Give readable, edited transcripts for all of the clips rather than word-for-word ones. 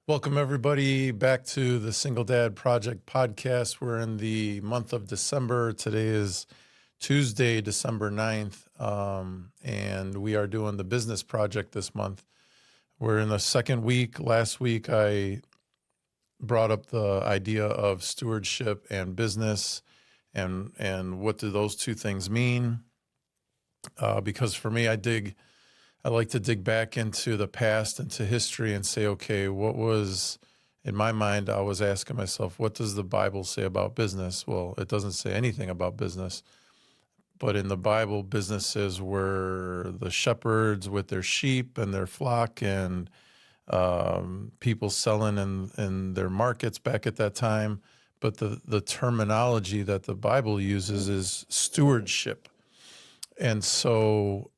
Welcome, everybody, back to the Single Dad Project podcast. We're in the month of December. Today is Tuesday, December 9th, and we are doing the business project this month. We're in the second week. Last week, I brought up the idea of stewardship and business and what do those two things mean? Because for me, I like to dig back into the past, into history, and say, okay, what was, in my mind, I was asking myself, what does the Bible say about business? Well, it doesn't say anything about business. But in the Bible, businesses were the shepherds with their sheep and their flock and people selling in their markets back at that time. But the terminology that the Bible uses is stewardship. And so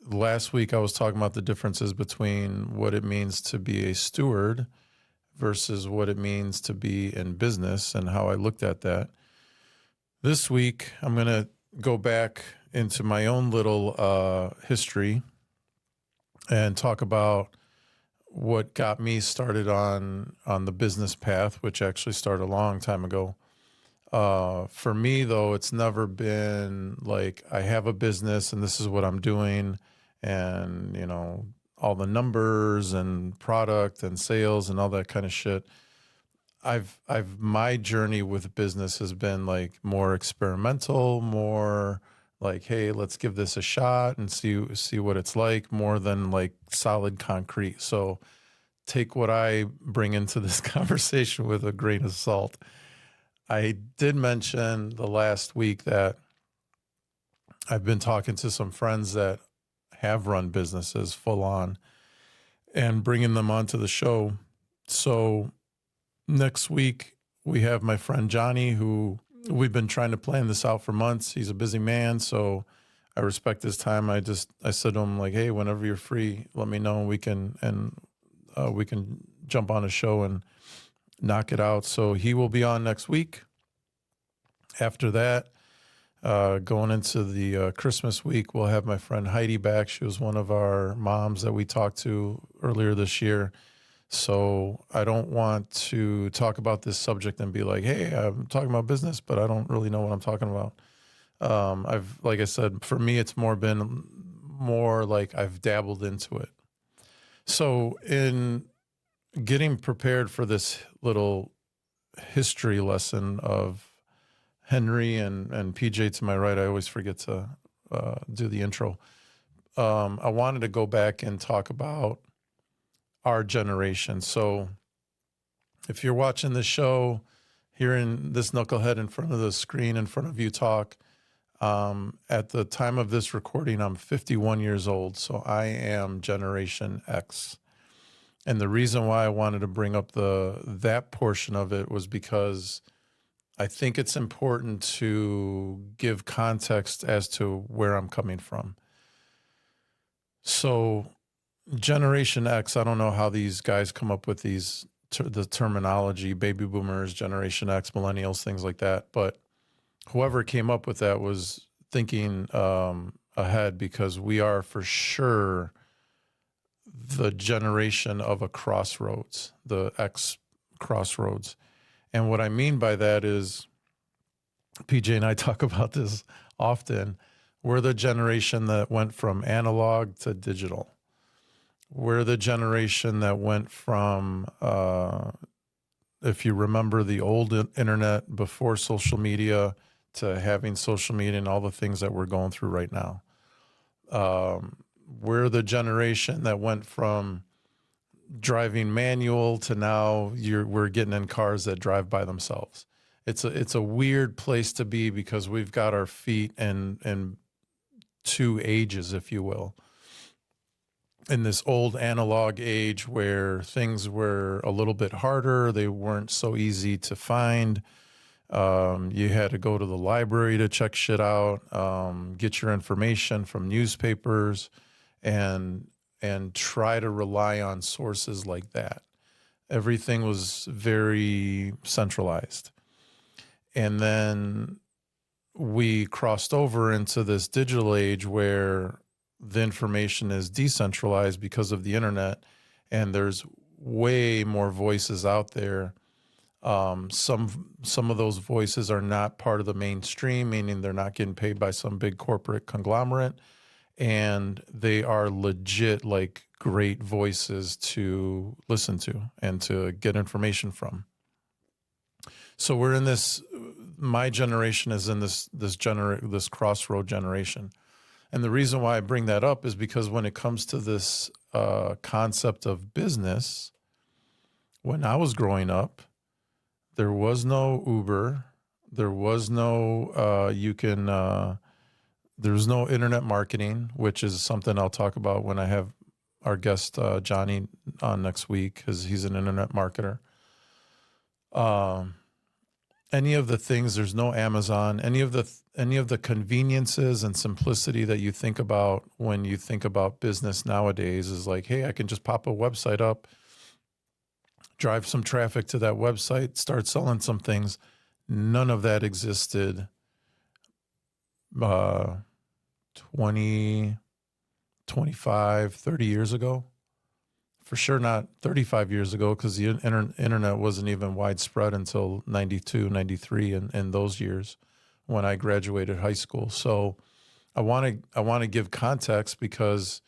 last week, I was talking about the differences between what it means to be a steward versus what it means to be in business and how I looked at that. This week, I'm going to go back into my own little history and talk about what got me started on the business path, which actually started a long time ago. For me, though, it's never been like I have a business and this is what I'm doing and, you know, all the numbers and product and sales and all that kind of shit. My journey with business has been like more experimental, more like, hey, let's give this a shot and see what it's like, more than like solid concrete. So take what I bring into this conversation with a grain of salt. I did mention the last week that I've been talking to some friends that have run businesses full on and bringing them onto the show. So next week we have my friend Johnny, who we've been trying to plan this out for months. He's a busy man, so I respect his time. I said to him, like, hey, whenever you're free, let me know. We can jump on a show and knock it out. So he will be on next week. After that, going into the Christmas week, we'll have my friend Heidi back. She was one of our moms that we talked to earlier this year. So I don't want to talk about this subject and be like, hey, I'm talking about business, but I don't really know what I'm talking about. Like I said, for me, it's been more like I've dabbled into it. So in getting prepared for this little history lesson of Henry and PJ to my right, I always forget to do the intro. I wanted to go back and talk about our generation. So if you're watching this show, hearing this knucklehead in front of the screen in front of you talk, at the time of this recording, I'm 51 years old. So I am Generation X. And the reason why I wanted to bring up that portion of it was because I think it's important to give context as to where I'm coming from. So Generation X, I don't know how these guys come up with the terminology, baby boomers, Generation X, millennials, things like that. But whoever came up with that was thinking ahead, because we are for sure the generation of a crossroads, the X crossroads. And what I mean by that is, PJ and I talk about this often, we're the generation that went from analog to digital. We're the generation that went from, if you remember the old internet before social media, to having social media and all the things that we're going through right now. We're the generation that went from driving manual to now we're getting in cars that drive by themselves. It's a weird place to be, because we've got our feet in two ages, if you will. In this old analog age where things were a little bit harder, they weren't so easy to find. You had to go to the library to check shit out, get your information from newspapers, and try to rely on sources like that. Everything was very centralized. And then we crossed over into this digital age where the information is decentralized because of the internet, and there's way more voices out there. Some of those voices are not part of the mainstream, meaning they're not getting paid by some big corporate conglomerate, and they are legit like great voices to listen to and to get information from. So we're in this. My generation is in this crossroad generation, and the reason why I bring that up is because when it comes to this concept of business, when I was growing up, there was no Uber. There was no there's no internet marketing, which is something I'll talk about when I have our guest Johnny on next week, because he's an internet marketer. Any of the things, there's no Amazon. Any of the conveniences and simplicity that you think about when you think about business nowadays is like, hey, I can just pop a website up, drive some traffic to that website, start selling some things. None of that existed 20, 25, 30 years ago. For sure not 35 years ago, because the internet wasn't even widespread until 92, 93, in those years when I graduated high school. So I want to give context, because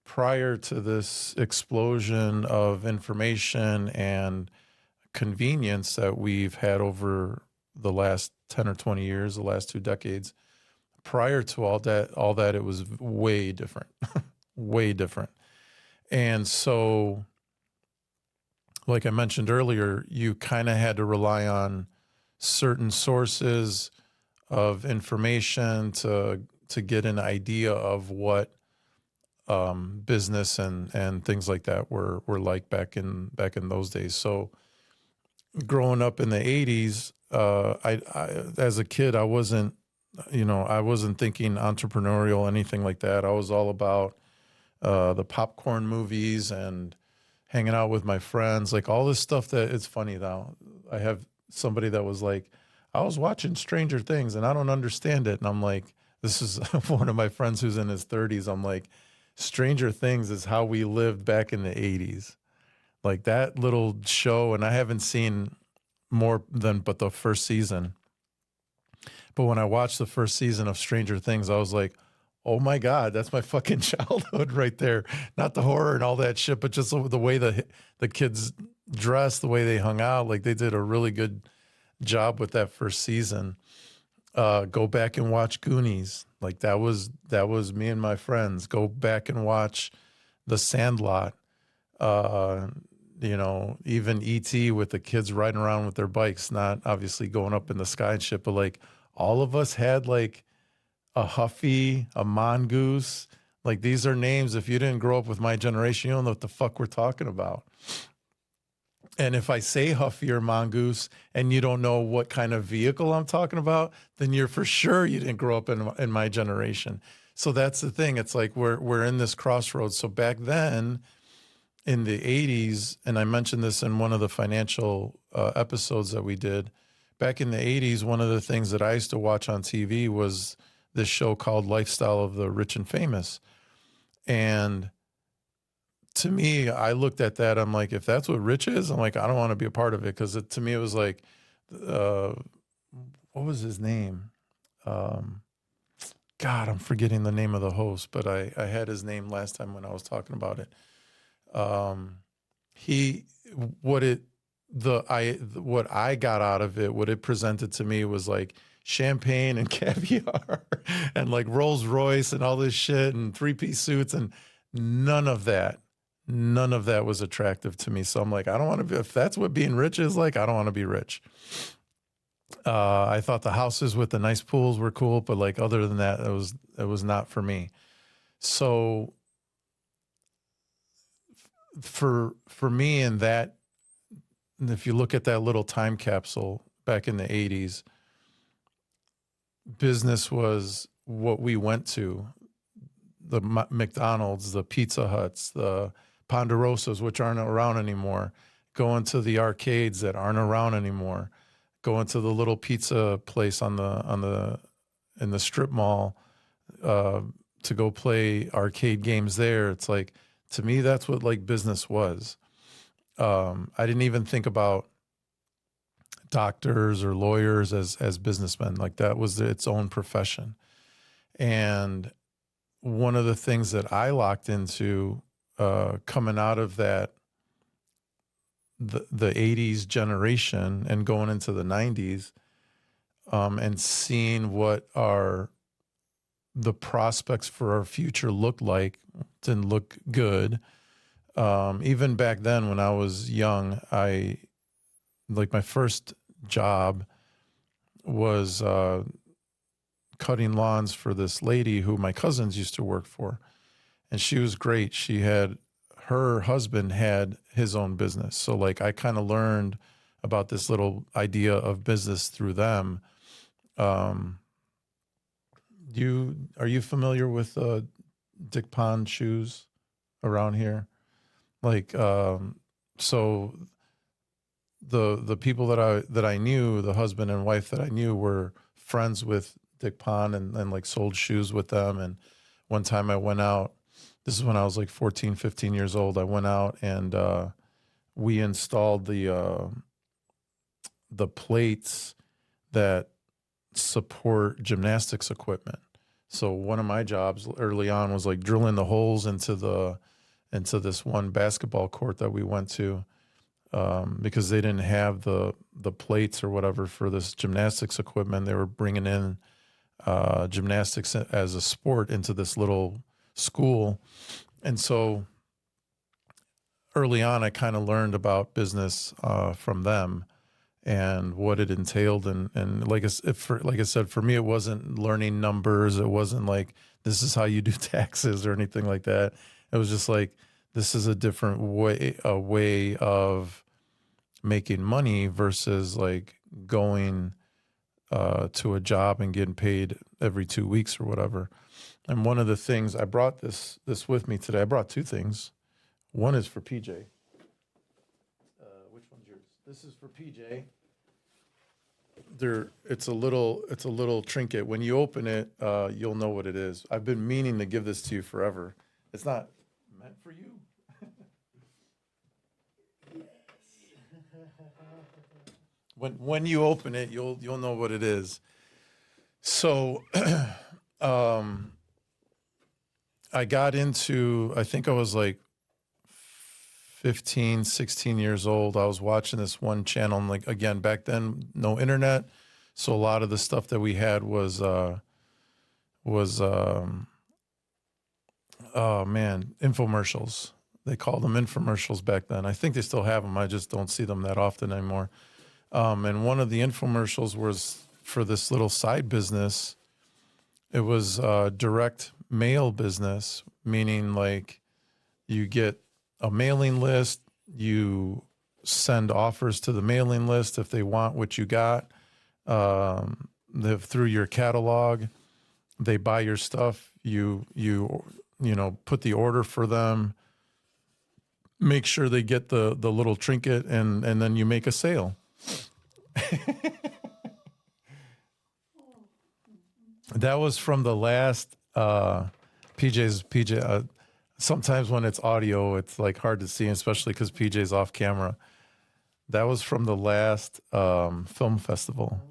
prior to this explosion of information and convenience that we've had over the last 10 or 20 years, the last 2 decades, prior to all that, it was way different, way different. And so, like I mentioned earlier, you kind of had to rely on certain sources of information to get an idea of what business and things like that were like back in those days. So, growing up in the 80s, I as a kid, I wasn't thinking entrepreneurial, anything like that. I was all about the popcorn movies and hanging out with my friends, like all this stuff. That it's funny though. I have somebody that was like, I was watching Stranger Things and I don't understand it. And I'm like, this is one of my friends who's in his 30s. I'm like, Stranger Things is how we lived back in the 80s. Like that little show, and I haven't seen more than but the first season. But when I watched the first season of Stranger Things, I was like, oh my God, that's my fucking childhood right there. Not the horror and all that shit, but just the way the kids dressed, the way they hung out. Like they did a really good job with that first season. Go back and watch Goonies. Like that was me and my friends. Go back and watch The Sandlot. Even E.T. with the kids riding around with their bikes, not obviously going up in the sky and shit, but like all of us had like a Huffy, a Mongoose. Like these are names. If you didn't grow up with my generation, you don't know what the fuck we're talking about. And if I say Huffy or Mongoose and you don't know what kind of vehicle I'm talking about, then you're for sure you didn't grow up in my generation. So that's the thing. It's like we're in this crossroads. So back then in the 80s, and I mentioned this in one of the financial episodes that we did, back in the 80s, one of the things that I used to watch on TV was this show called Lifestyle of the Rich and Famous. And to me, I looked at that, I'm like, if that's what rich is, I'm like, I don't want to be a part of it. Because to me, it was like, what was his name? God, I'm forgetting the name of the host, but I had his name last time when I was talking about it. What I got out of it, what it presented to me was like champagne and caviar and like Rolls Royce and all this shit and 3-piece suits, and none of that was attractive to me. So I'm like, I don't want to be, if that's what being rich is like, I don't want to be rich. I thought the houses with the nice pools were cool, but like other than that, it was not for me. So for me, in that, if you look at that little time capsule back in the 80s, business was what we went to. The McDonald's, the Pizza Huts, the Ponderosas, which aren't around anymore, going to the arcades that aren't around anymore, going to the little pizza place in the strip mall to go play arcade games there. It's like, to me, that's what like business was. I didn't even think about doctors or lawyers as businessmen. Like that was its own profession. And one of the things that I locked into coming out of that, the 80s generation and going into the 90s, and seeing what the prospects for our future looked like, didn't look good. Even back then when I was young, my first job was cutting lawns for this lady who my cousins used to work for. And she was great. Her husband had his own business. So like I kind of learned about this little idea of business through them. Are you familiar with Dick Pond shoes around here? Like, so the people that I knew, the husband and wife that I knew, were friends with Dick Pond and like sold shoes with them. And one time I went out, this is when I was like 14, 15 years old. I went out and we installed the plates that support gymnastics equipment. So one of my jobs early on was like drilling the holes into this one basketball court that we went to, because they didn't have the plates or whatever for this gymnastics equipment. They were bringing in gymnastics as a sport into this little school. And so early on, I kind of learned about business from them and what it entailed. And like I said, for me, it wasn't learning numbers. It wasn't like, this is how you do taxes or anything like that. It was just like, this is a different way of making money versus like going to a job and getting paid every 2 weeks or whatever. And one of the things, I brought this with me today. I brought two things. One is for PJ. Which one's yours? This is for PJ. It's a little trinket. When you open it, you'll know what it is. I've been meaning to give this to you forever. It's not meant for you. When you open it, you'll know what it is. So, I got into, I think I was like 15, 16 years old. I was watching this one channel, and like, again, back then, no internet. So a lot of the stuff that we had was infomercials. They called them infomercials back then. I think they still have them. I just don't see them that often anymore. And one of the infomercials was for this little side business. It was direct mail business, meaning like you get a mailing list, you send offers to the mailing list if they want what you got. Through your catalog, they buy your stuff. You put the order for them, make sure they get the little trinket, and then you make a sale. That was from the last PJ. Sometimes when it's audio, it's like hard to see, especially because PJ's off camera. That was from the last film festival.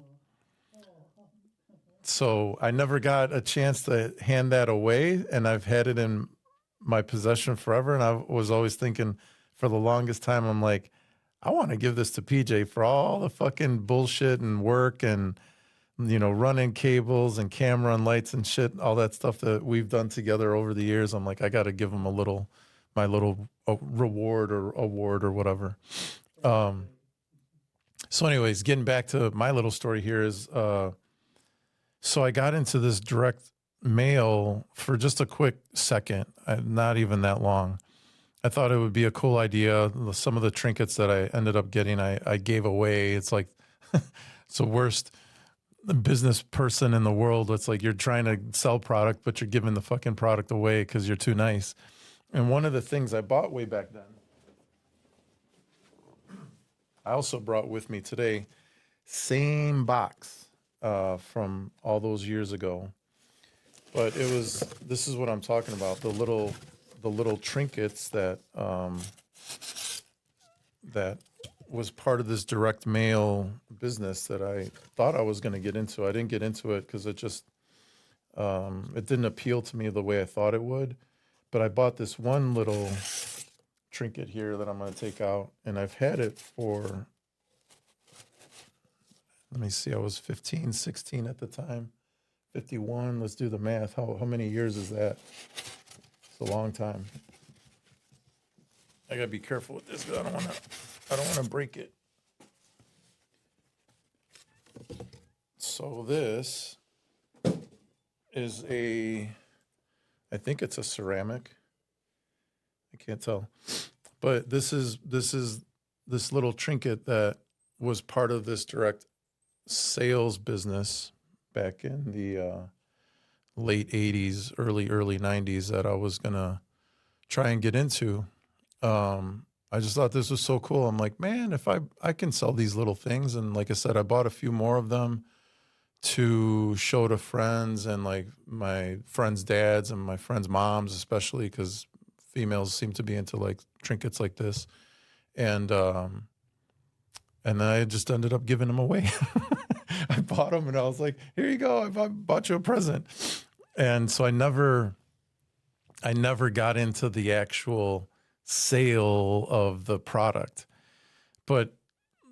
So I never got a chance to hand that away, and I've had it in my possession forever. And I was always thinking, for the longest time, I'm like, I want to give this to PJ for all the fucking bullshit and work and, running cables and camera and lights and shit, all that stuff that we've done together over the years. I'm like, I got to give him my little reward or award or whatever. So anyways, getting back to my little story here is, so I got into this direct mail for just a quick second, not even that long. I thought it would be a cool idea. Some of the trinkets that I ended up getting, I gave away. It's like, it's the worst business person in the world. It's like you're trying to sell product, but you're giving the fucking product away because you're too nice. And one of the things I bought way back then, I also brought with me today, same box from all those years ago. But this is what I'm talking about, the little trinkets that that was part of this direct mail business that I thought I was going to get into. I didn't get into it because it didn't appeal to me the way I thought it would. But I bought this one little trinket here that I'm going to take out, and I've had it for, let me see, I was 15, 16 at the time. 51, let's do the math. How many years is that? It's a long time. I gotta be careful with this because I don't want to break it. So this is I think it's a ceramic. I can't tell, but this is this little trinket that was part of this direct sales business back in the late 80s, early 90s that I was gonna try and get into. I just thought this was so cool. I'm like, man, if I can sell these little things. And like I said, I bought a few more of them to show to friends and like my friends' dads and my friends' moms, especially because females seem to be into like trinkets like this. And then I just ended up giving them away. I bought them and I was like, here you go. I bought you a present. And so I never got into the actual sale of the product. But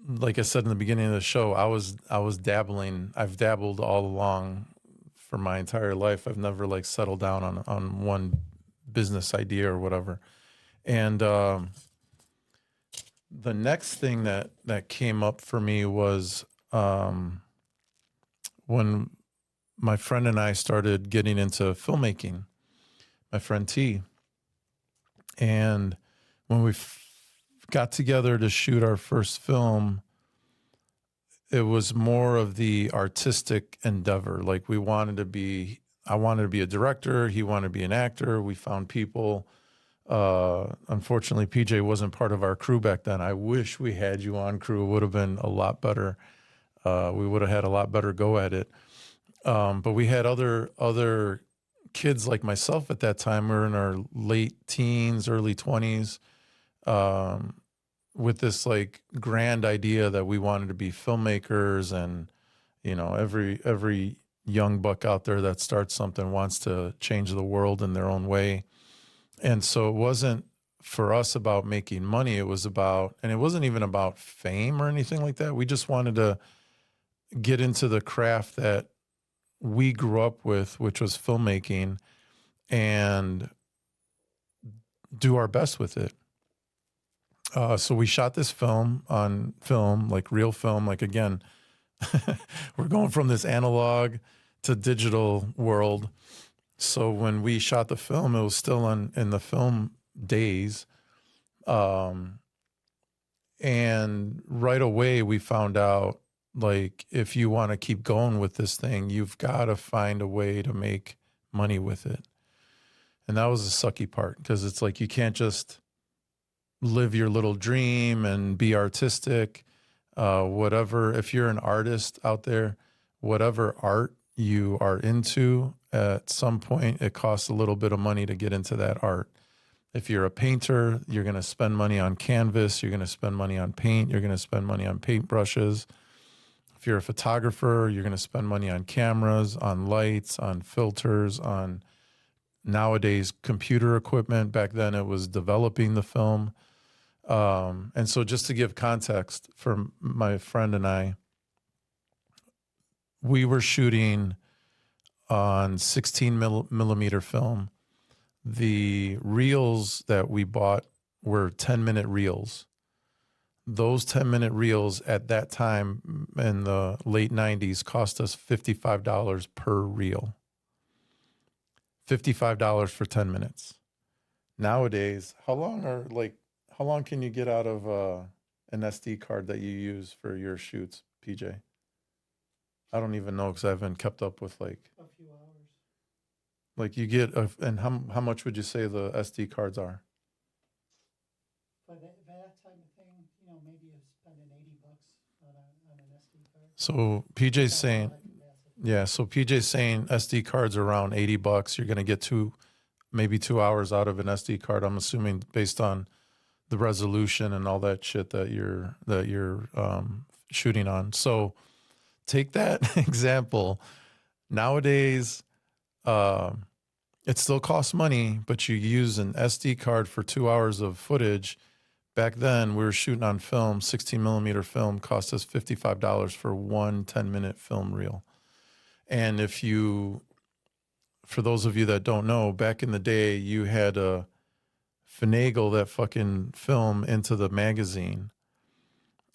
like I said in the beginning of the show, I was dabbling. I've dabbled all along for my entire life. I've never like settled down on one business idea or whatever. And the next thing that came up for me was when my friend and I started getting into filmmaking, my friend T. And when we got together to shoot our first film, it was more of the artistic endeavor. Like I wanted to be a director. He wanted to be an actor. We found people. Unfortunately, PJ wasn't part of our crew back then. I wish we had you on crew. It would have been a lot better. We would have had a lot better go at it. But we had other kids like myself at that time. We were in our late teens, early 20s, with this like grand idea that we wanted to be filmmakers. And, you know, every young buck out there that starts something wants to change the world in their own way. And so it wasn't for us about making money. It was about, and it wasn't even about fame or anything like that. We just wanted to get into the craft that we grew up with, which was filmmaking, and do our best with it. So we shot this film on film, like real film. Like, again, we're going from this analog to digital world. So when we shot the film, it was still in the film days. And right away we found out, like, if you want to keep going with this thing, you've got to find a way to make money with it. And that was the sucky part, because it's like, you can't just live your little dream and be artistic, whatever. If you're an artist out there, whatever art you are into, at some point, it costs a little bit of money to get into that art. If you're a painter, you're going to spend money on canvas. You're going to spend money on paint. You're going to spend money on paintbrushes. If you're a photographer, you're going to spend money on cameras, on lights, on filters, on nowadays computer equipment. Back then it was developing the film. And so just to give context for my friend and I, we were shooting on 16 millimeter film. The reels that we bought were 10-minute reels. Those 10-minute reels at that time in the late 90s cost us $55 per reel. $55 for 10 minutes. Nowadays, how long can you get out of an SD card that you use for your shoots, PJ? I don't even know, because I haven't kept up with like a few hours. Like you get and how much would you say the SD cards are? For that type of thing, you know, maybe you're spending $80 on an SD card. So PJ's saying, yeah. So PJ's saying SD cards are around $80. You're going to get maybe 2 hours out of an SD card. I'm assuming based on the resolution and all that shit that you're shooting on. So take that example. Nowadays, it still costs money, but you use an SD card for 2 hours of footage. Back then, we were shooting on film. 16 millimeter film cost us $55 for one 10-minute film reel. And for those of you that don't know, back in the day, you had to finagle that fucking film into the magazine.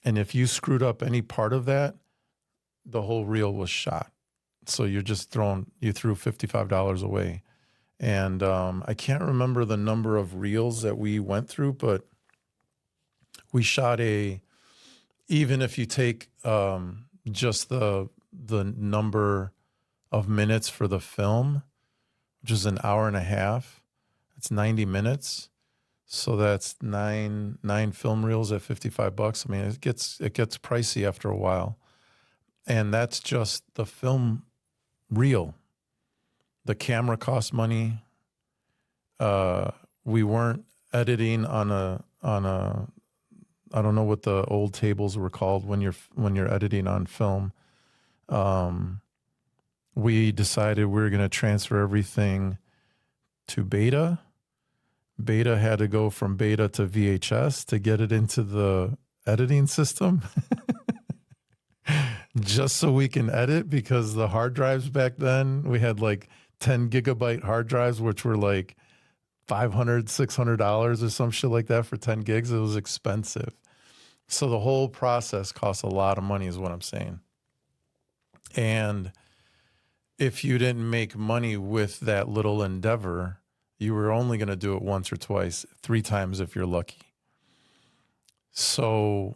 And if you screwed up any part of that, the whole reel was shot. So you threw $55 away. And I can't remember the number of reels that we went through, but we shot even if you take just the number of minutes for the film, which is an hour and a half, it's 90 minutes. So that's nine film reels at $55. I mean, it gets pricey after a while. And that's just the film reel. The camera costs money. We weren't editing on a I don't know what the old tables were called when you're editing on film. We decided we were going to transfer everything to beta. Beta had to go from beta to VHS to get it into the editing system. Just so we can edit, because the hard drives back then, we had like 10 gigabyte hard drives, which were like $500, $600 or some shit like that for 10 gigs. It was expensive. So the whole process costs a lot of money is what I'm saying. And if you didn't make money with that little endeavor, you were only going to do it once or twice, 3 times if you're lucky. So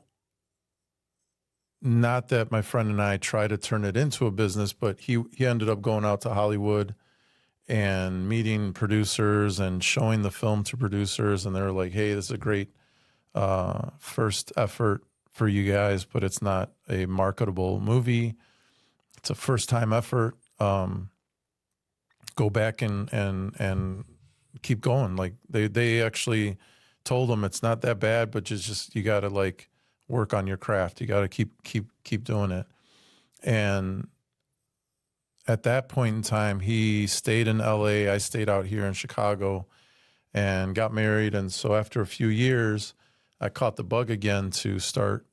not that my friend and I tried to turn it into a business, but he ended up going out to Hollywood and meeting producers and showing the film to producers. And they were like, hey, this is a great first effort for you guys, but it's not a marketable movie. It's a first time effort. Go back and keep going. Like they actually told them it's not that bad, but just you got to like work on your craft. You got to keep doing it. And at that point in time, he stayed in LA. I stayed out here in Chicago and got married. And so after a few years, I caught the bug again to start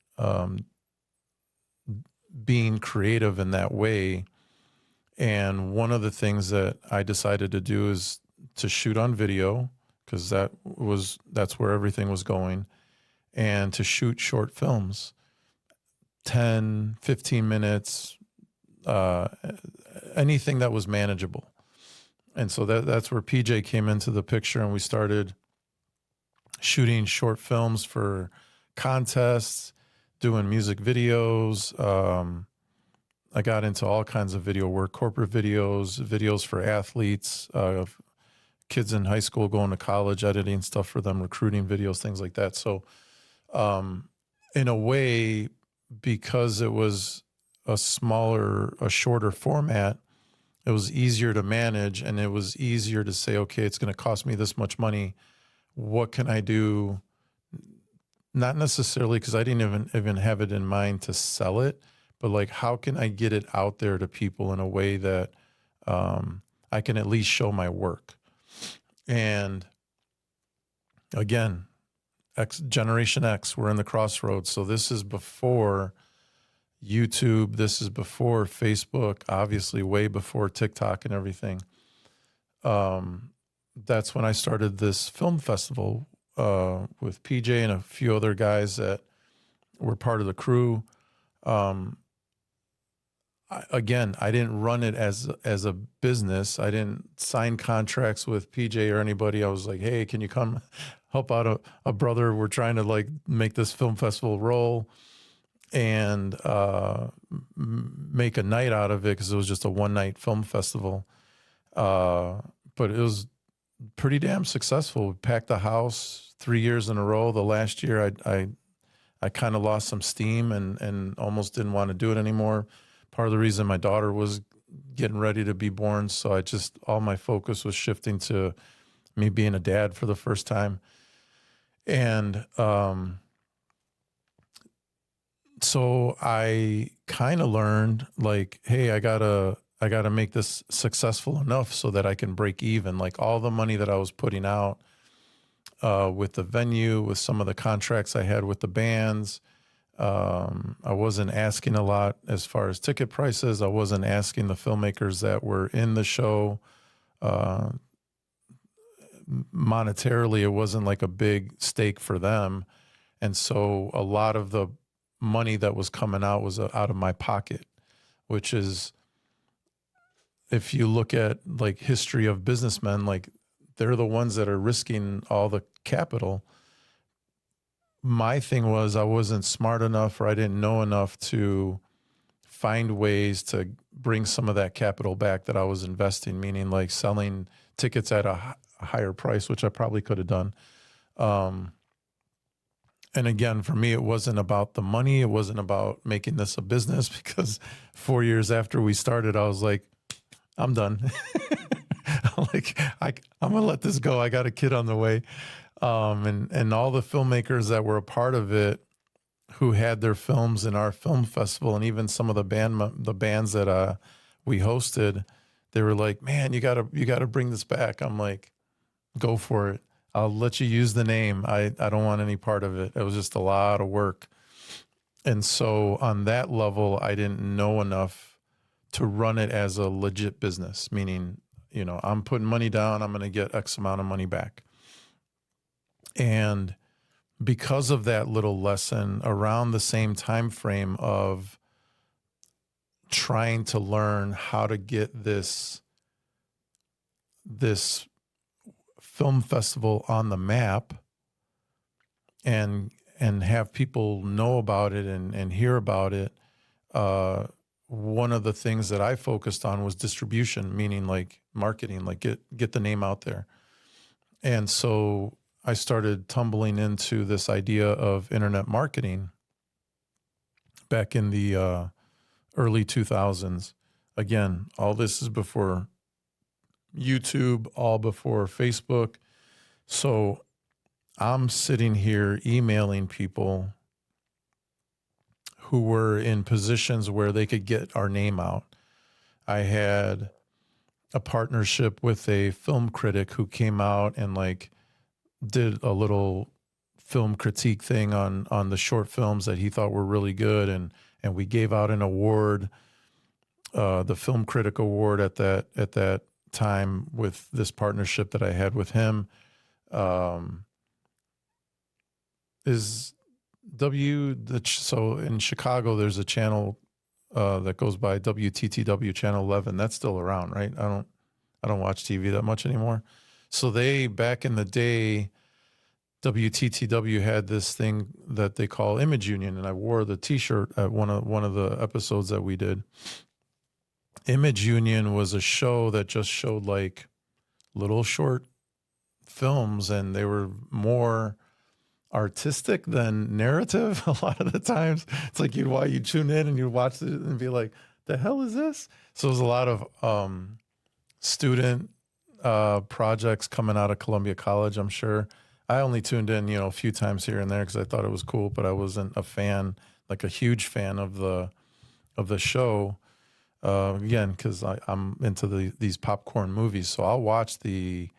being creative in that way. And one of the things that I decided to do is to shoot on video, because that's where everything was going, and to shoot short films, 10, 15 minutes, anything that was manageable. And so that's where PJ came into the picture, and we started shooting short films for contests, doing music videos. I got into all kinds of video work, corporate videos for athletes, kids in high school going to college, editing stuff for them, recruiting videos, things like that. So in a way, because it was a shorter format, it was easier to manage, and it was easier to say, okay, it's going to cost me this much money. What can I do? Not necessarily because I didn't even have it in mind to sell it, but like, how can I get it out there to people in a way that I can at least show my work? And again, Generation X, we're in the Crossroads. So this is before YouTube. This is before Facebook, obviously way before TikTok and everything. That's when I started this film festival with PJ and a few other guys that were part of the crew. I didn't run it as a business. I didn't sign contracts with PJ or anybody. I was like, hey, can you come help out a brother? We're trying to like make this film festival roll and make a night out of it, because it was just a one-night film festival. But it was pretty damn successful. We packed the house 3 years in a row. The last year I kind of lost some steam and almost didn't want to do it anymore. Part of the reason my daughter was getting ready to be born, so all my focus was shifting to me being a dad for the first time. And so I kind of learned like, hey, I gotta make this successful enough so that I can break even. Like all the money that I was putting out with the venue, with some of the contracts I had with the bands, I wasn't asking a lot as far as ticket prices. I wasn't asking the filmmakers that were in the show. Monetarily, it wasn't like a big stake for them. And so a lot of the money that was coming out was out of my pocket, which is, if you look at like history of businessmen, like they're the ones that are risking all the capital. My thing was I wasn't smart enough, or I didn't know enough to find ways to bring some of that capital back that I was investing, meaning like selling tickets at a higher price, which I probably could have done. And again, for me, it wasn't about the money. It wasn't about making this a business, because 4 years after we started, I was like, I'm done. I'm going to let this go. I got a kid on the way. And all the filmmakers that were a part of it, who had their films in our film festival, and even some of the bands that we hosted, they were like, man, you gotta bring this back. I'm like, go for it. I'll let you use the name. I don't want any part of it. It was just a lot of work. And so on that level, I didn't know enough to run it as a legit business, meaning, I'm putting money down, I'm going to get X amount of money back. And because of that little lesson, around the same time frame of trying to learn how to get this film festival on the map and have people know about it and hear about it, one of the things that I focused on was distribution, meaning like marketing, like get the name out there. And so I started tumbling into this idea of internet marketing back in the early 2000s. Again, all this is before YouTube, all before Facebook. So I'm sitting here emailing people who were in positions where they could get our name out. I had a partnership with a film critic who came out and like did a little film critique thing on the short films that he thought were really good. And we gave out an award, the Film Critic Award at that time, with this partnership that I had with him. So in Chicago, there's a channel that goes by WTTW Channel 11. That's still around, right? I don't watch TV that much anymore. So they, back in the day, WTTW had this thing that they call Image Union, and I wore the T-shirt at one of the episodes that we did. Image Union was a show that just showed like little short films, and they were more artistic than narrative. A lot of the times, it's like you'd tune in and you'd watch it and be like, "The hell is this?" So it was a lot of student projects coming out of Columbia College, I'm sure. I only tuned in, a few times here and there because I thought it was cool, but I wasn't a fan, like a huge fan of the show. Again, because I'm into these popcorn movies, so I'll watch the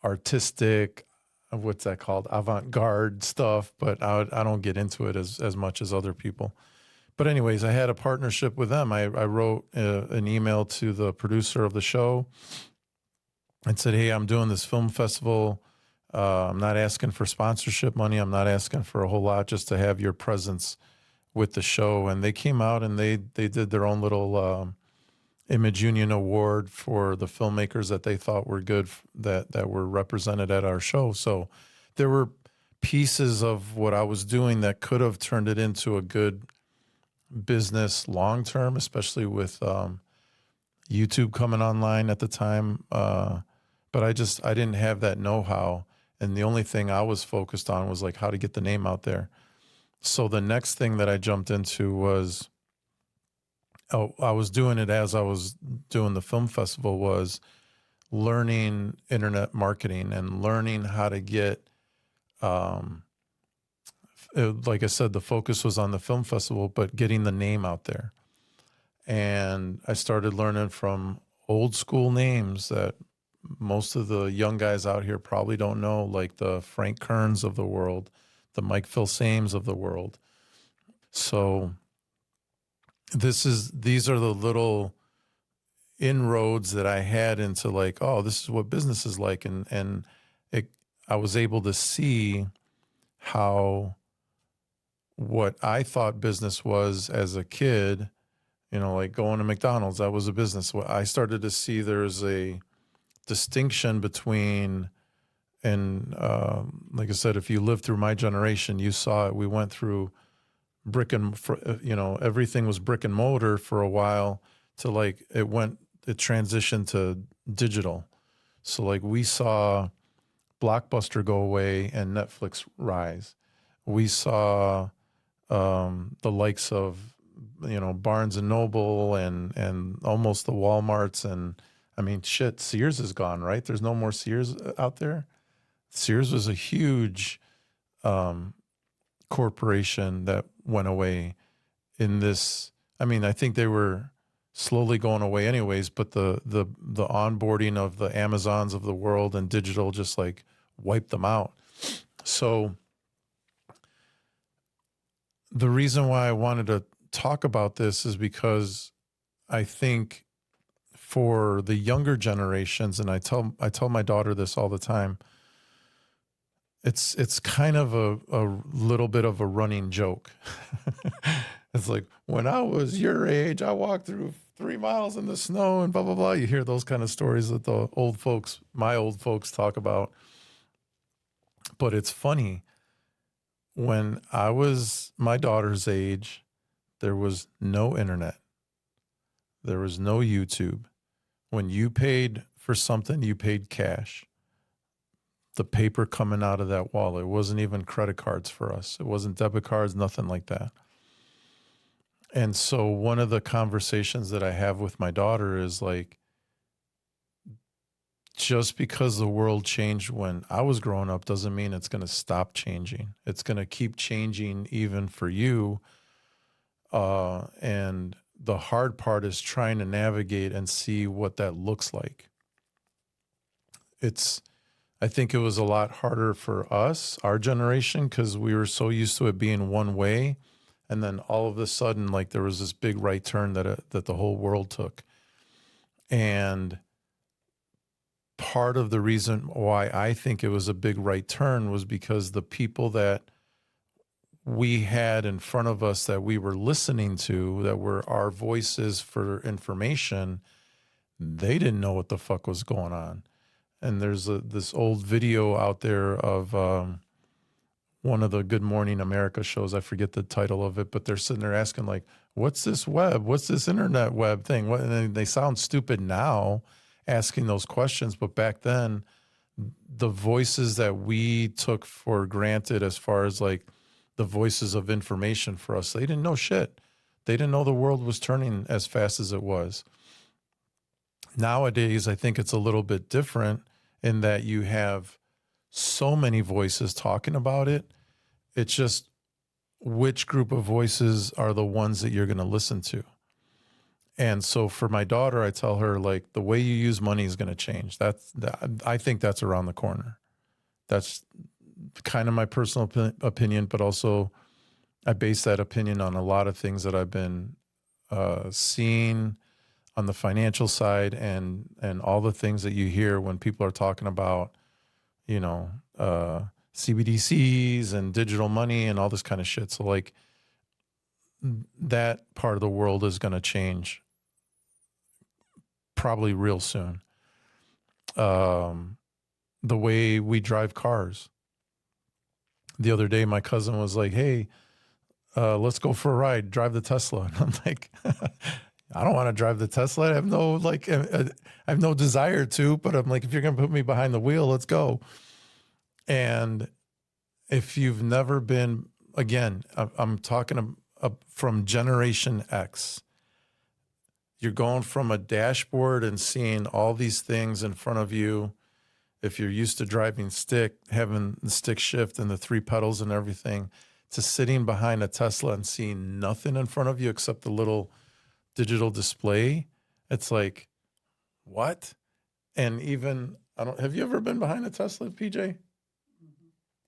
artistic, what's that called, avant-garde stuff, but I don't get into it as much as other people. But anyways, I had a partnership with them. I wrote an email to the producer of the show and said, hey, I'm doing this film festival. I'm not asking for sponsorship money. I'm not asking for a whole lot, just to have your presence with the show. And they came out and they did their own little Image Union Award for the filmmakers that they thought were good, that were represented at our show. So there were pieces of what I was doing that could have turned it into a good business long term, especially with YouTube coming online at the time. But I didn't have that know-how. And the only thing I was focused on was like how to get the name out there. So the next thing that I jumped into was, I was doing it as I was doing the film festival, was learning internet marketing and learning how to get like I said, the focus was on the film festival, but getting the name out there. And I started learning from old school names that most of the young guys out here probably don't know, like the Frank Kerns of the world, the Mike Filsames of the world. So these are the little inroads that I had into like, oh, this is what business is like. And I was able to see how what I thought business was as a kid, like going to McDonald's, that was a business. I started to see there's a distinction between, and like I said, if you lived through my generation, you saw it. We went through everything was brick and mortar for a while to like, it transitioned to digital. So like we saw Blockbuster go away and Netflix rise. We saw the likes of, Barnes and Noble and almost the Walmarts. And I mean, shit, Sears is gone, right? There's no more Sears out there. Sears was a huge corporation that went away in this. I mean, I think they were slowly going away anyways, but the onboarding of the Amazons of the world and digital just like wiped them out. So the reason why I wanted to talk about this is because I think for the younger generations, and I tell my daughter this all the time, it's kind of a little bit of a running joke. It's like, when I was your age, I walked through 3 miles in the snow and blah, blah, blah. You hear those kind of stories that my old folks talk about. But it's funny. When I was my daughter's age, there was no internet. There was no YouTube. When you paid for something, you paid cash. The paper coming out of that wallet. It wasn't even credit cards for us. It wasn't debit cards, nothing like that. And so one of the conversations that I have with my daughter is like, just because the world changed when I was growing up doesn't mean it's going to stop changing. It's going to keep changing even for you. And the hard part is trying to navigate and see what that looks like. I think it was a lot harder for us, our generation, because we were so used to it being one way. And then all of a sudden, like there was this big right turn that the whole world took. And part of the reason why I think it was a big right turn was because the people that we had in front of us that we were listening to, that were our voices for information, they didn't know what the fuck was going on. And there's this old video out there of one of the Good Morning America shows. I forget the title of it, but they're sitting there asking like, what's this web? What's this internet web thing? And they sound stupid now asking those questions. But back then, the voices that we took for granted as far as like the voices of information for us, they didn't know shit. They didn't know the world was turning as fast as it was. Nowadays, I think it's a little bit different in that you have so many voices talking about it. It's just which group of voices are the ones that you're going to listen to. And so for my daughter, I tell her like the way you use money is going to change. I think that's around the corner. That's kind of my personal opinion, but also I base that opinion on a lot of things that I've been seeing on the financial side and all the things that you hear when people are talking about, CBDCs and digital money and all this kind of shit. So like that part of the world is going to change probably real soon. The way we drive cars. The other day, my cousin was like, hey, let's go for a ride, drive the Tesla. And I'm like, I don't want to drive the Tesla. I have no desire to, but I'm like, if you're going to put me behind the wheel, let's go. And if you've never been, again, I'm talking from Generation X. You're going from a dashboard and seeing all these things in front of you, if you're used to driving stick, having the stick shift and the 3 pedals and everything, to sitting behind a Tesla and seeing nothing in front of you except the little digital display, it's like, what? And even, have you ever been behind a Tesla, PJ?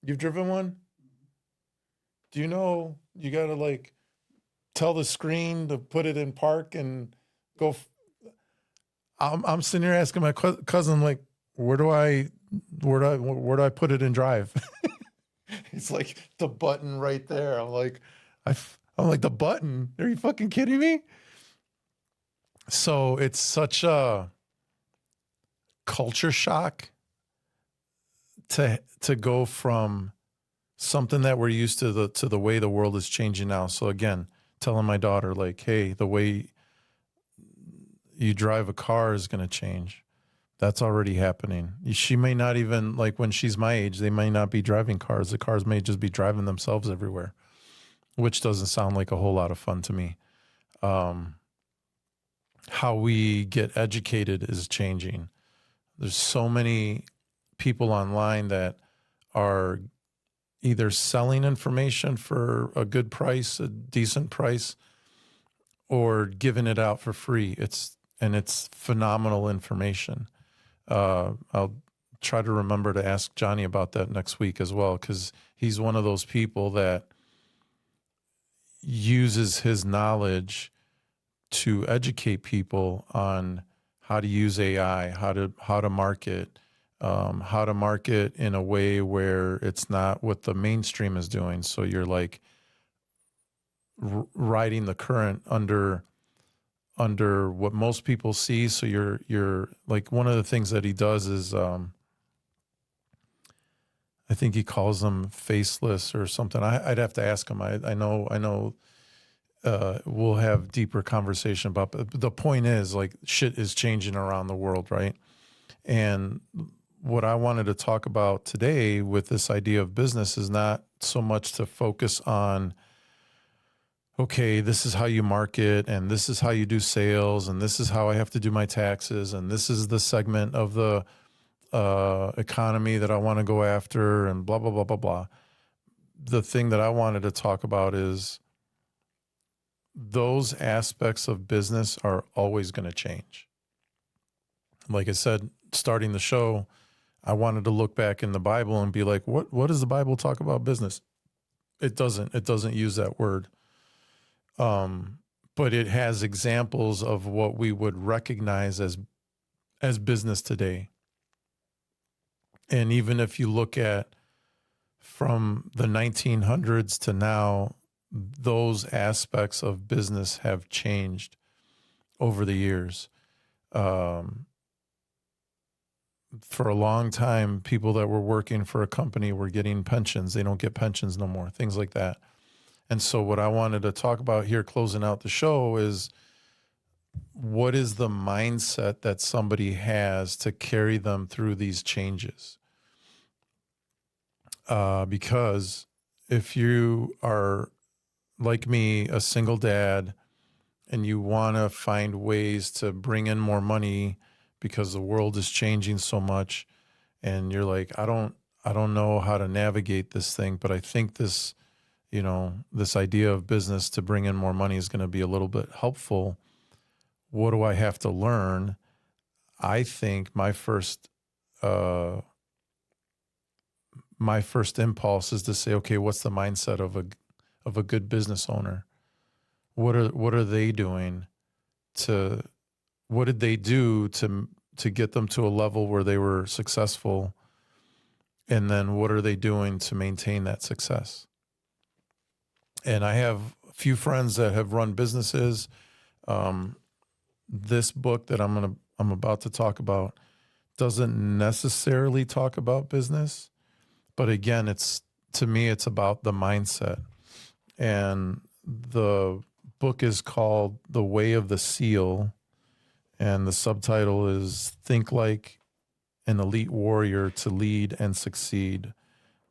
You've driven one? Do you know you got to like tell the screen to put it in park and go? I'm sitting here asking my cousin, like, where do I put it in drive? He's like, the button right there. I'm like, I'm like, the button? Are you fucking kidding me? So it's such a culture shock to go from something that we're used to the way the world is changing now. So again, telling my daughter, like, hey, the way you drive a car is going to change. That's already happening. She may not even, like, when she's my age, they may not be driving cars. The cars may just be driving themselves everywhere, which doesn't sound like a whole lot of fun to me. How we get educated is changing. There's so many people online that are either selling information for a good price, a decent price, or giving it out for free. It's phenomenal information. I'll try to remember to ask Johnny about that next week as well, because he's one of those people that uses his knowledge to educate people on how to use AI, how to market, how to market in a way where it's not what the mainstream is doing. So you're like riding the current under what most people see. So you're like, one of the things that he does is, I think he calls them faceless or something. I'd have to ask him. I know. We'll have deeper conversation about, but the point is, like, shit is changing around the world, right? And what I wanted to talk about today with this idea of business is not so much to focus on, okay, this is how you market, and this is how you do sales, and this is how I have to do my taxes, and this is the segment of the economy that I want to go after, and blah, blah, blah, blah, blah. The thing that I wanted to talk about is those aspects of business are always going to change. Like I said, starting the show, I wanted to look back in the Bible and be like, what does the Bible talk about business? It doesn't use that word. But it has examples of what we would recognize as business today. And even if you look at from the 1900s to now, those aspects of business have changed over the years. For a long time, people that were working for a company were getting pensions. They don't get pensions no more, things like that. And so what I wanted to talk about here, closing out the show, is what is the mindset that somebody has to carry them through these changes? Because if you are, like me, a single dad, and you want to find ways to bring in more money because the world is changing so much, and you're like, I don't know how to navigate this thing, but I think this, this idea of business to bring in more money is going to be a little bit helpful. What do I have to learn? I think my first impulse is to say, okay, what's the mindset of a good business owner? What are they doing what did they do to get them to a level where they were successful? And then what are they doing to maintain that success? And I have a few friends that have run businesses. This book that I'm about to talk about doesn't necessarily talk about business, but again, to me, it's about the mindset. And the book is called The Way of the Seal, and the subtitle is Think Like an Elite Warrior to Lead and Succeed,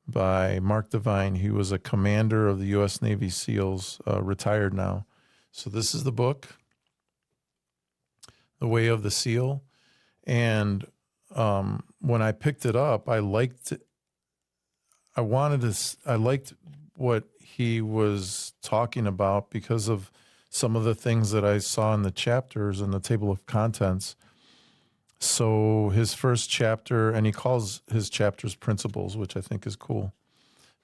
by Mark Devine. He was a commander of the U.S. Navy SEALs, retired now. So this is the book, The Way of the Seal. And when I picked it up, I liked what he was talking about because of some of the things that I saw in the chapters and the table of contents. So his first chapter, and he calls his chapters principles, which I think is cool.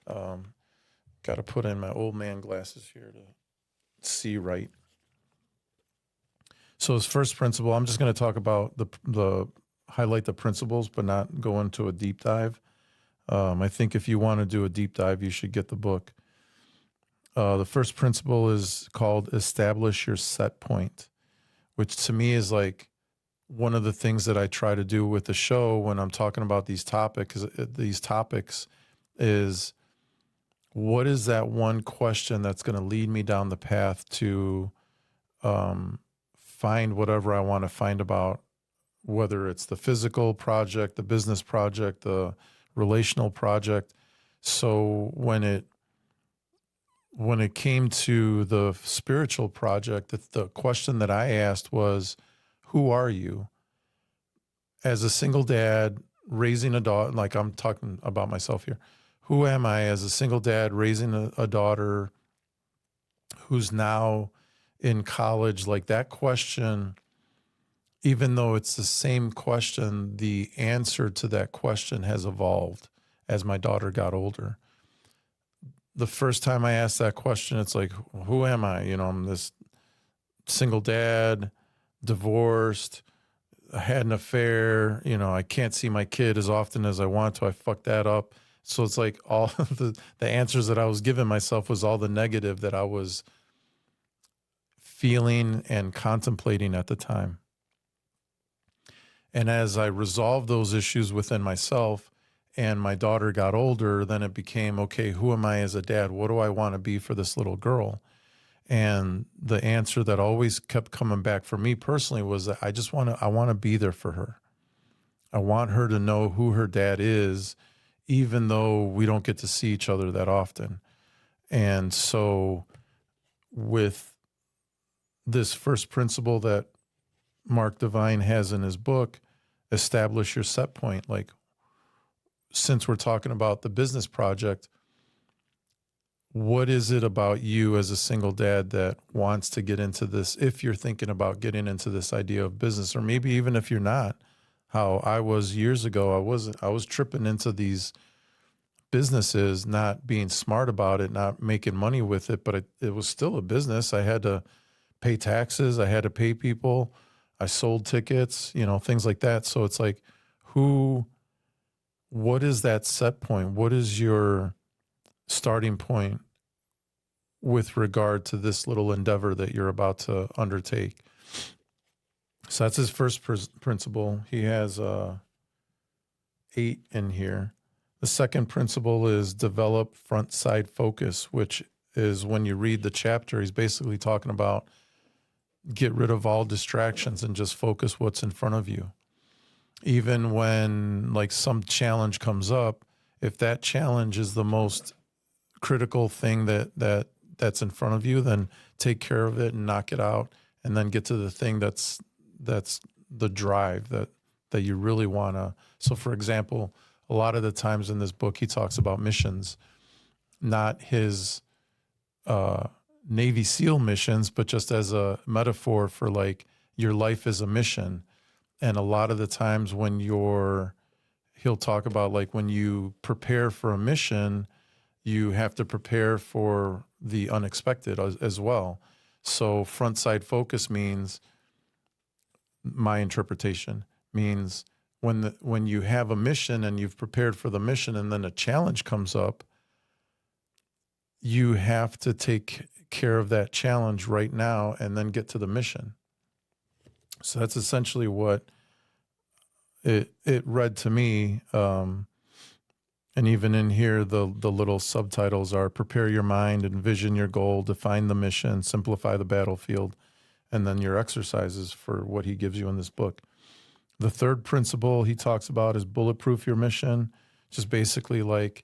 Got to put in my old man glasses here to see right. So his first principle, I'm just going to talk about the highlight the principles, but not go into a deep dive. I think if you want to do a deep dive, you should get the book. The first principle is called establish your set point, which to me is like one of the things that I try to do with the show when I'm talking about these topics is what is that one question that's going to lead me down the path to find whatever I want to find about, whether it's the physical project, the business project, the relational project. So when it came to the spiritual project, the question that I asked was, who are you? As a single dad raising a daughter, like I'm talking about myself here. Who am I as a single dad raising a daughter who's now in college? Like that question, even though it's the same question, the answer to that question has evolved as my daughter got older. The first time I asked that question, it's like, who am I? You know, I'm this single dad, divorced, I had an affair, you know, I can't see my kid as often as I want to. I fucked that up. So it's like all the answers that I was giving myself was all the negative that I was feeling and contemplating at the time. And as I resolved those issues within myself and my daughter got older, then it became, okay, who am I as a dad? What do I want to be for this little girl? And the answer that always kept coming back for me personally was that I want to be there for her. I want her to know who her dad is, even though we don't get to see each other that often. And so with this first principle that Mark Devine has in his book, establish your set point. Like, since we're talking about the business project, what is it about you as a single dad that wants to get into this? If you're thinking about getting into this idea of business, or maybe even if you're not, how I was years ago, I was tripping into these businesses, not being smart about it, not making money with it, but it was still a business. I had to pay taxes. I had to pay people. I sold tickets, you know, things like that. So it's like, what is that set point? What is your starting point with regard to this little endeavor that you're about to undertake? So that's his first principle. He has 8 in here. The second principle is develop front side focus, which is when you read the chapter, he's basically talking about get rid of all distractions and just focus what's in front of you. Even when like some challenge comes up, if that challenge is the most critical thing that's in front of you, then take care of it and knock it out, and then get to the thing that's the drive that you really want to. So for example, a lot of the times in this book, he talks about missions, not his Navy SEAL missions, but just as a metaphor for like your life is a mission. And a lot of the times when he'll talk about like when you prepare for a mission, you have to prepare for the unexpected as well. So front side focus means, my interpretation means when you have a mission and you've prepared for the mission and then a challenge comes up, you have to take care of that challenge right now and then get to the mission. So that's essentially what it read to me. And even in here, the little subtitles are prepare your mind, envision your goal, define the mission, simplify the battlefield, and then your exercises for what he gives you in this book. The third principle he talks about is bulletproof your mission, just basically like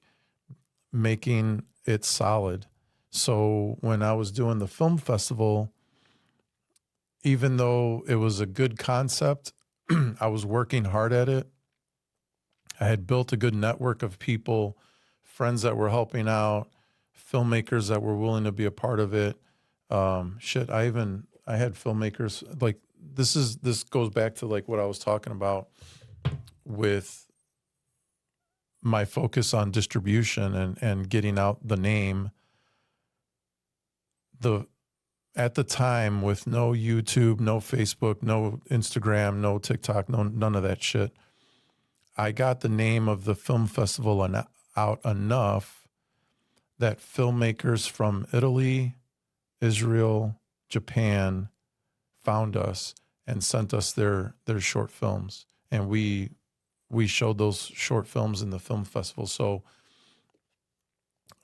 making it solid. So when I was doing the film festival, even though it was a good concept, I was working hard at it. I had built a good network of people, friends that were helping out, filmmakers that were willing to be a part of it. I had filmmakers like this goes back to like what I was talking about with my focus on distribution and getting out the name. At the time, with no YouTube, no Facebook, no Instagram, no TikTok, none of that shit, I got the name of the film festival out enough that filmmakers from Italy, Israel, Japan found us and sent us their short films, and we showed those short films in the film festival. So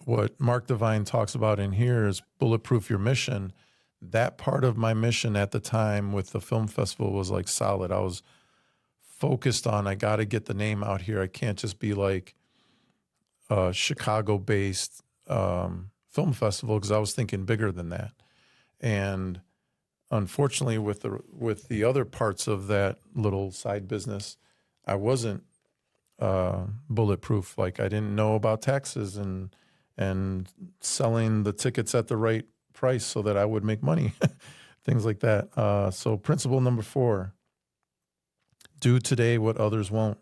what Mark Devine talks about in here is bulletproof your mission. That part of my mission at the time with the film festival was like solid. I was focused on, I got to get the name out here. I can't just be like a Chicago-based film festival, because I was thinking bigger than that. And unfortunately, with the other parts of that little side business, I wasn't bulletproof. Like, I didn't know about taxes and selling the tickets at the right price so that I would make money, things like that. So principle number 4, do today what others won't.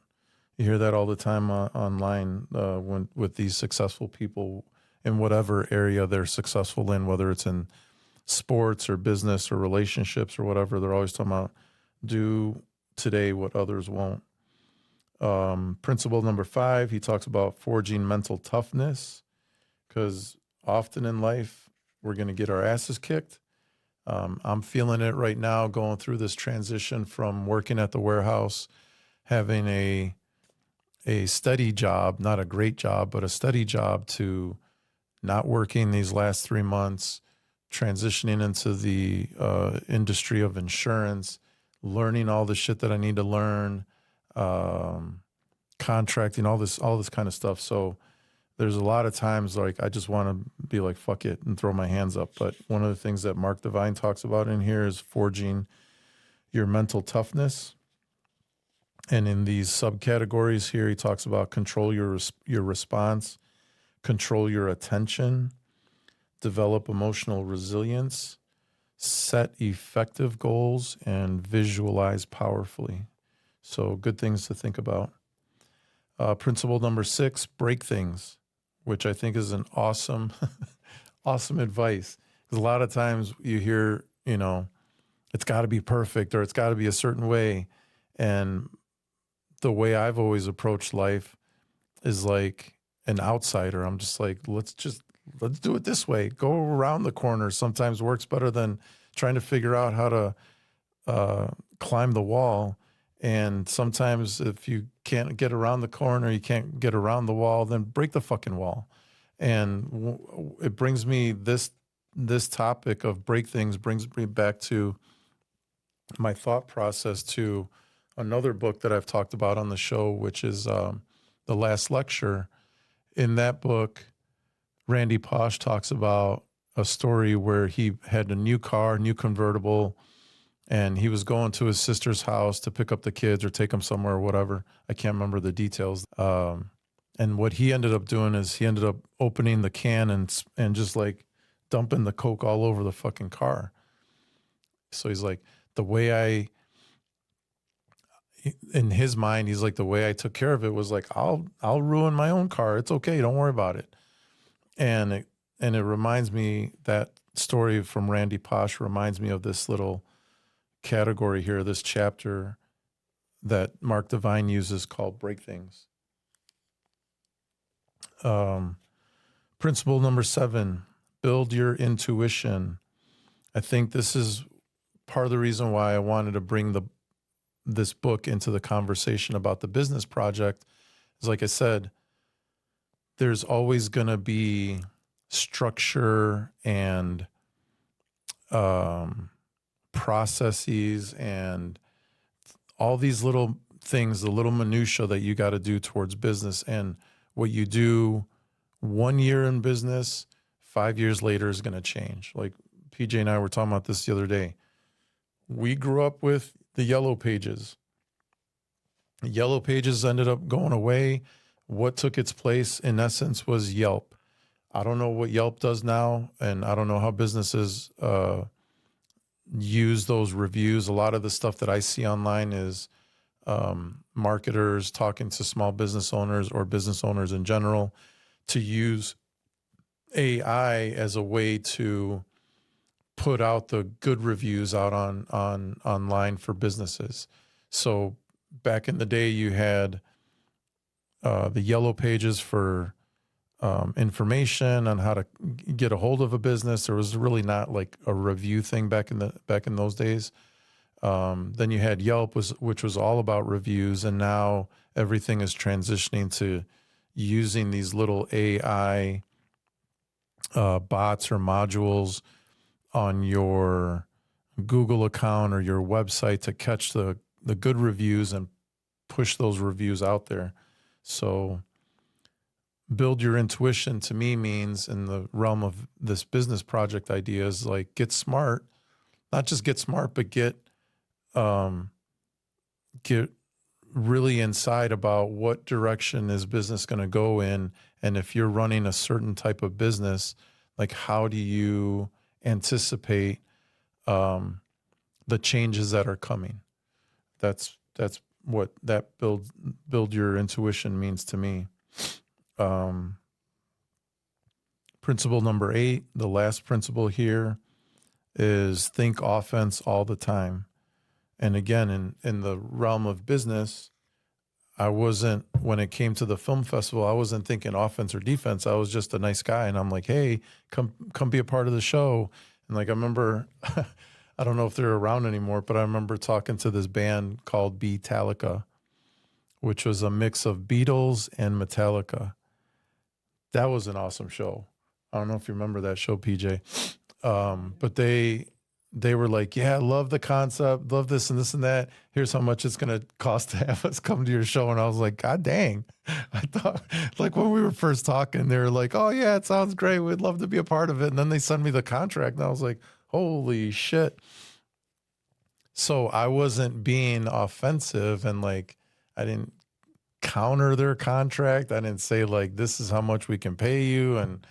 You hear that all the time online with these successful people in whatever area they're successful in, whether it's in sports or business or relationships or whatever. They're always talking about do today what others won't. Principle number 5, he talks about forging mental toughness, because often in life we're going to get our asses kicked. I'm feeling it right now, going through this transition from working at the warehouse, having a steady job, not a great job, but a steady job, to not working these last 3 months, transitioning into the industry of insurance, learning all the shit that I need to learn, contracting, all this kind of stuff. So there's a lot of times like I just want to be like, fuck it, and throw my hands up. But one of the things that Mark Devine talks about in here is forging your mental toughness. And in these subcategories here, he talks about control your response, control your attention, develop emotional resilience, set effective goals, and visualize powerfully. So good things to think about. Principle number 6, break things, which I think is an awesome, awesome advice. Because a lot of times you hear, it's got to be perfect or it's got to be a certain way. And the way I've always approached life is like an outsider. I'm just like, let's do it this way. Go around the corner sometimes works better than trying to figure out how to climb the wall. And sometimes if you can't get around the corner, you can't get around the wall, then break the fucking wall. And it brings me this topic of break things brings me back to my thought process to another book that I've talked about on the show, which is The Last Lecture. In that book, Randy Pausch talks about a story where he had a new car, new convertible, and he was going to his sister's house to pick up the kids or take them somewhere or whatever. I can't remember the details. And what he ended up doing is he ended up opening the can and just like dumping the Coke all over the fucking car. So he's like, in his mind, he's like, the way I took care of it was like, I'll ruin my own car. It's okay. Don't worry about it. And it reminds me, that story from Randy Pausch reminds me of this little category here, this chapter that Mark Devine uses called break things. Principle number 7, build your intuition. I think this is part of the reason why I wanted to bring this book into the conversation about the business project. Is like I said, there's always going to be structure and processes and all these little things, the little minutia that you got to do towards business. And what you do 1 year in business, 5 years later is going to change. Like PJ and I were talking about this the other day. We grew up with the yellow pages. Yellow Pages ended up going away. What took its place, in essence, was Yelp. I don't know what Yelp does now, and I don't know how businesses use those reviews. A lot of the stuff that I see online is marketers talking to small business owners or business owners in general to use AI as a way to put out the good reviews out on online for businesses. So back in the day, you had the Yellow Pages for information on how to get a hold of a business. There was really not like a review thing back in those days. Then you had Yelp, which was all about reviews, and now everything is transitioning to using these little AI bots or modules on your Google account or your website to catch the good reviews and push those reviews out there. So build your intuition to me means, in the realm of this business project idea, is like get smart, not just get smart, but get really inside about what direction is business going to go in. And if you're running a certain type of business, like how do you anticipate the changes that are coming? That's what that build your intuition means to me. Principle number 8, the last principle here, is think offense all the time. And again, in the realm of business, I wasn't, when it came to the film festival, I wasn't thinking offense or defense. I was just a nice guy. And I'm like, hey, come be a part of the show. And like, I remember, I don't know if they're around anymore, but I remember talking to this band called Beatallica, which was a mix of Beatles and Metallica. That was an awesome show. I don't know if you remember that show, PJ. But they were like, yeah, love the concept, love this and this and that. Here's how much it's going to cost to have us come to your show. And I was like, God dang. I thought, like, when we were first talking, they were like, oh yeah, it sounds great, we'd love to be a part of it. And then they sent me the contract and I was like, holy shit. So I wasn't being offensive, and like, I didn't counter their contract. I didn't say like, this is how much we can pay you and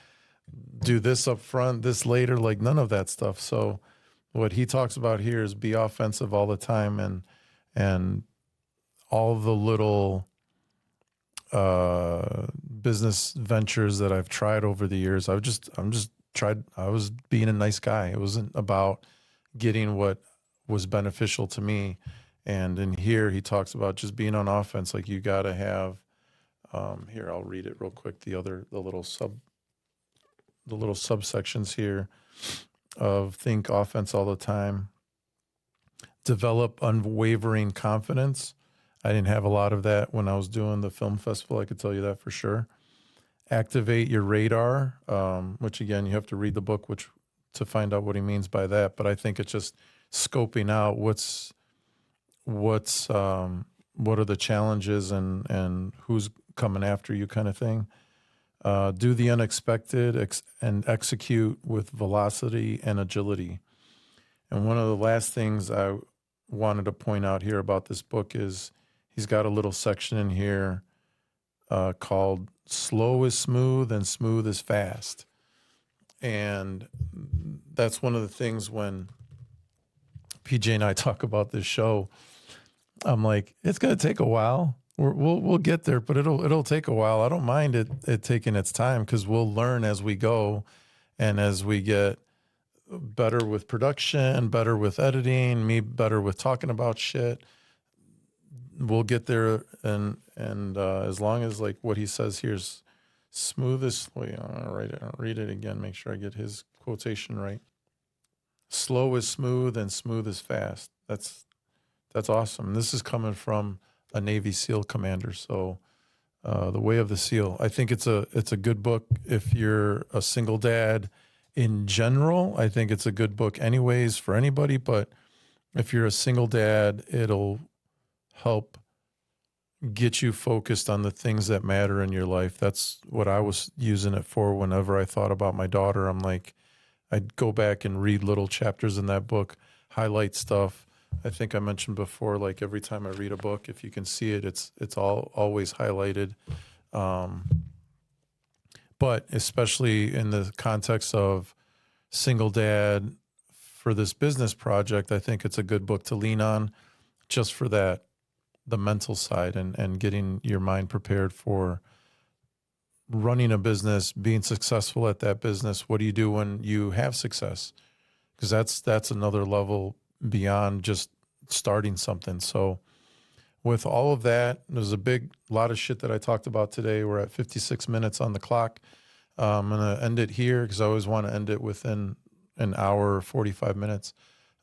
do this up front, this later, like none of that stuff. So what he talks about here is be offensive all the time, and all the little business ventures that I've tried over the years, I was being a nice guy. It wasn't about getting what was beneficial to me. And in here, he talks about just being on offense. Like you got to have, here, I'll read it real quick. The little subsections here of think offense all the time. Develop unwavering confidence. I didn't have a lot of that when I was doing the film festival. I could tell you that for sure. Activate your radar, which again, you have to read the book, to find out what he means by that. But I think it's just scoping out what are the challenges and who's coming after you, kind of thing. Do the unexpected and execute with velocity and agility. And one of the last things I wanted to point out here about this book is he's got a little section in here called Slow is Smooth and Smooth is Fast. And that's one of the things when PJ and I talk about this show, I'm like, it's going to take a while. We'll get there, but it'll take a while. I don't mind it taking its time, because we'll learn as we go, and as we get better with production, better with editing, me better with talking about shit, we'll get there. And as long as like what he says here is smoothest. Wait, I'll read it again. Make sure I get his quotation right. Slow is smooth and smooth is fast. That's awesome. This is coming from a Navy SEAL commander. So The Way of the SEAL. I think it's a good book if you're a single dad in general. I think it's a good book anyways for anybody, but if you're a single dad, it'll help get you focused on the things that matter in your life. That's what I was using it for whenever I thought about my daughter. I'm like, I'd go back and read little chapters in that book, highlight stuff, I think I mentioned before, like every time I read a book, if you can see it, it's all always highlighted. Um, but especially in the context of single dad for this business project, I think it's a good book to lean on just for that, the mental side and getting your mind prepared for running a business, being successful at that business. What do you do when you have success? Because that's another level beyond just starting something. So with all of that, there's a lot of shit that I talked about today. We're at 56 minutes on the clock. I'm going to end it here because I always want to end it within an hour or 45 minutes.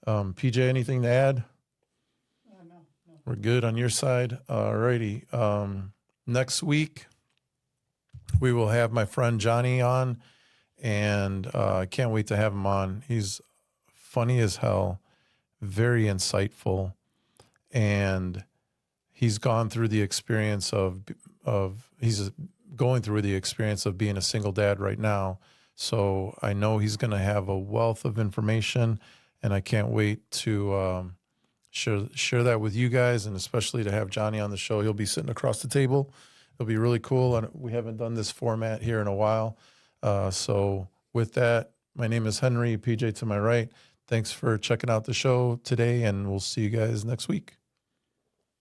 PJ, anything to add? No, no. We're good on your side. All righty. Next week, we will have my friend Johnny on, and I can't wait to have him on. He's funny as hell, very insightful, and he's gone through the experience he's going through the experience of being a single dad right now. So I know he's going to have a wealth of information, and I can't wait to share that with you guys, and especially to have Johnny on the show. He'll be sitting across the table. It'll be really cool, and we haven't done this format here in a while. So with that, my name is Henry, PJ to my right. Thanks for checking out the show today, and we'll see you guys next week.